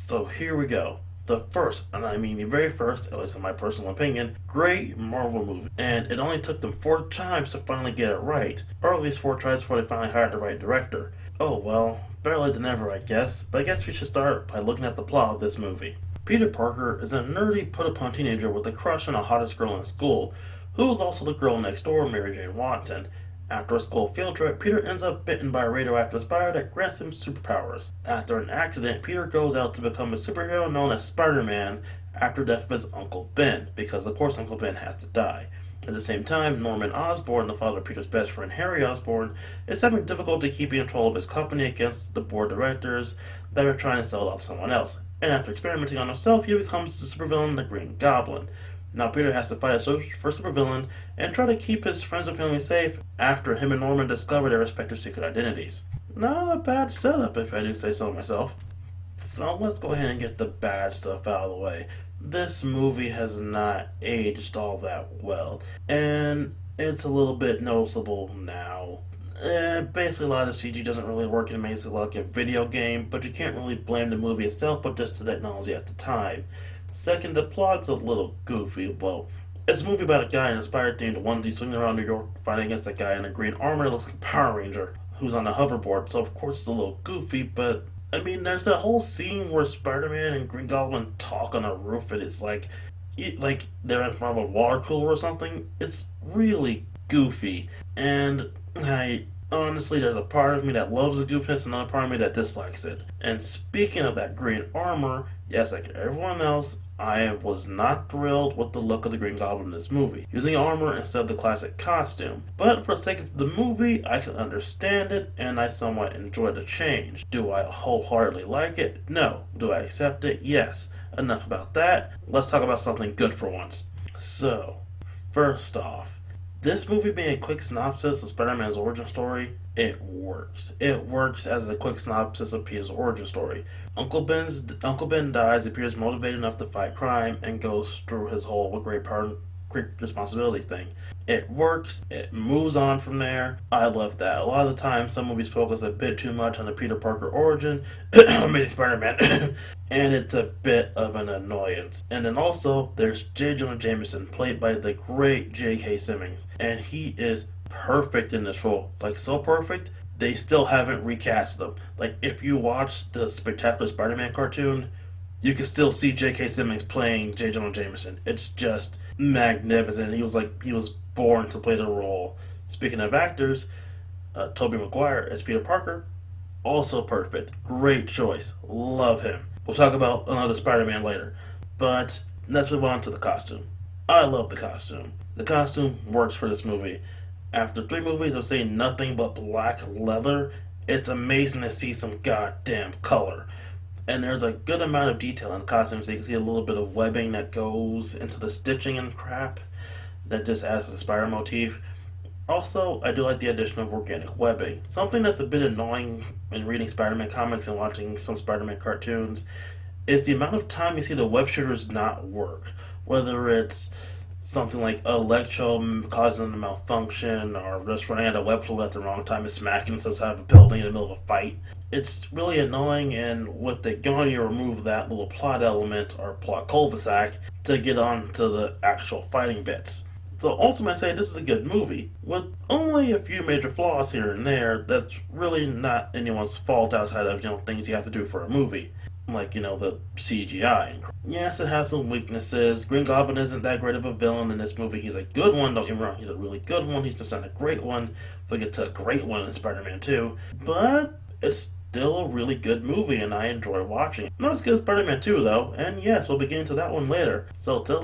So here we go. The first, and I mean the very first, at least in my personal opinion, great Marvel movie. And it only took them 4 times to finally get it right. Or at least 4 tries before they finally hired the right director. Oh well, better late than never, I guess. But I guess we should start by looking at the plot of this movie. Peter Parker is a nerdy, put upon teenager with a crush on the hottest girl in school, who is also the girl next door, Mary Jane Watson. After a school field trip, Peter ends up bitten by a radioactive spider that grants him superpowers. After an accident, Peter goes out to become a superhero known as Spider-Man after the death of his Uncle Ben, because of course Uncle Ben has to die. At the same time, Norman Osborn, the father of Peter's best friend Harry Osborn, is having difficulty keeping control of his company against the board of directors that are trying to sell it off to someone else. And after experimenting on himself, he becomes the supervillain, the Green Goblin. Now Peter has to fight a supervillain and try to keep his friends and family safe after him and Norman discover their respective secret identities. Not a bad setup, if I do say so myself. So let's go ahead and get the bad stuff out of the way. This movie has not aged all that well, and it's a little bit noticeable now. Basically, a lot of the CG doesn't really work and makes it look like a video game, but you can't really blame the movie itself, but just the technology at the time. Second, the plot's a little goofy. Well, it's a movie about a guy in a spider-themed onesie swinging around New York fighting against a guy in a green armor that looks like a Power Ranger who's on a hoverboard, so of course it's a little goofy, but I mean, there's that whole scene where Spider-Man and Green Goblin talk on a roof, and it's like they're in front of a water cooler or something. It's really goofy, and I honestly, there's a part of me that loves the goofiness and another part of me that dislikes it. And speaking of that green armor, yes, like everyone else, I was not thrilled with the look of the Green Goblin in this movie, using armor instead of the classic costume. But for the sake of the movie, I can understand it, and I somewhat enjoy the change. Do I wholeheartedly like it? No. Do I accept it? Yes. Enough about that. Let's talk about something good for once. So, first off, this movie being a quick synopsis of Spider-Man's origin story, it works. It works as a quick synopsis of Peter's origin story. Uncle Ben dies, appears motivated enough to fight crime, and goes through his whole great power, great responsibility thing. It works. It moves on from there. I love that. A lot of the time, some movies focus a bit too much on the Peter Parker origin, Amazing Spider-Man, and it's a bit of an annoyance. And then also, there's J. Jonah Jameson, played by the great J.K. Simmons, and he is perfect in this role. Like, so perfect, they still haven't recast him. Like, if you watch the Spectacular Spider-Man cartoon, you can still see J.K. Simmons playing J. Jonah Jameson. It's just magnificent. He was born to play the role. Speaking of actors, Tobey Maguire as Peter Parker, also perfect. Great choice. Love him. We'll talk about another Spider-Man later. But let's move on to the costume. I love the costume. The costume works for this movie. After 3 movies of seeing nothing but black leather, it's amazing to see some goddamn color. And there's a good amount of detail in the costume, so you can see a little bit of webbing that goes into the stitching and crap that just adds to the spider motif. Also, I do like the addition of organic webbing. Something that's a bit annoying in reading Spider-Man comics and watching some Spider-Man cartoons is the amount of time you see the web shooters not work. Whether it's something like Electro causing a malfunction, or just running out of web fluid at the wrong time and smacking us out of a building in the middle of a fight. It's really annoying, and with the going, you remove that little plot element or plot cul-de-sac to get on to the actual fighting bits. So ultimately, I say this is a good movie, with only a few major flaws here and there that's really not anyone's fault outside of, things you have to do for a movie. Like, the CGI. Yes, it has some weaknesses. Green Goblin isn't that great of a villain in this movie. He's a good one, don't get me wrong. He's a really good one. He's just not a great one. We'll get to a great one in Spider-Man 2. But it's still a really good movie, and I enjoy watching it. Not as good as Spider-Man 2, though. And yes, we'll be getting to that one later. So till